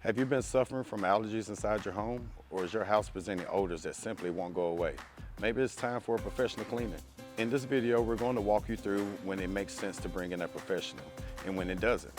Have you been suffering from allergies inside your home, or is your house presenting odors that simply won't go away? Maybe it's time for a professional cleaning. In this video, we're going to walk you through when it makes sense to bring in a professional and when it doesn't.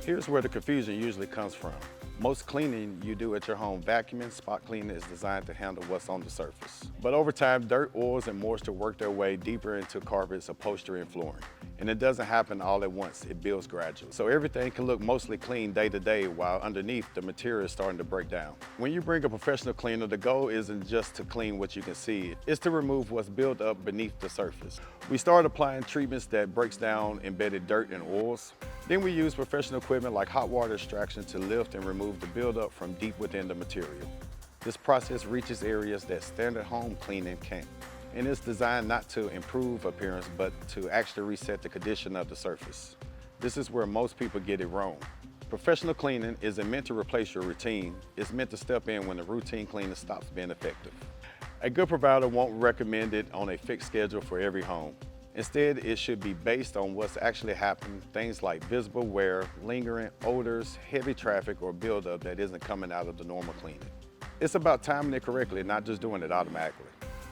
Here's where the confusion usually comes from. Most cleaning you do at your home, vacuuming, spot cleaning, is designed to handle what's on the surface. But over time, dirt, oils, and moisture work their way deeper into carpets, upholstery, and flooring. And it doesn't happen all at once, it builds gradually. So everything can look mostly clean day to day, while underneath the material is starting to break down. When you bring a professional cleaner, the goal isn't just to clean what you can see, it's to remove what's built up beneath the surface. We start applying treatments that breaks down embedded dirt and oils. Then we use professional equipment like hot water extraction to lift and remove the buildup from deep within the material. This process reaches areas that standard home cleaning can't. And it's designed not to improve appearance, but to actually reset the condition of the surface. This is where most people get it wrong. Professional cleaning isn't meant to replace your routine. It's meant to step in when the routine cleaning stops being effective. A good provider won't recommend it on a fixed schedule for every home. Instead, it should be based on what's actually happening, things like visible wear, lingering odors, heavy traffic, or buildup that isn't coming out of the normal cleaning. It's about timing it correctly, not just doing it automatically.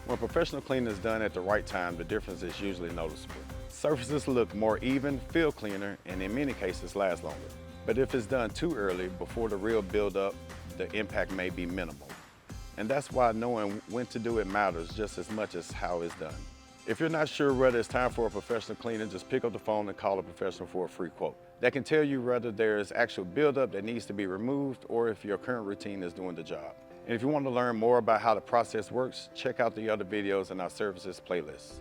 When professional cleaning is done at the right time, the difference is usually noticeable. Surfaces look more even, feel cleaner, and in many cases last longer. But if it's done too early, before the real buildup, the impact may be minimal. And that's why knowing when to do it matters just as much as how it's done. If you're not sure whether it's time for a professional cleaning, just pick up the phone and call a professional for a free quote. That can tell you whether there's actual buildup that needs to be removed or if your current routine is doing the job. And if you want to learn more about how the process works, check out the other videos in our services playlist.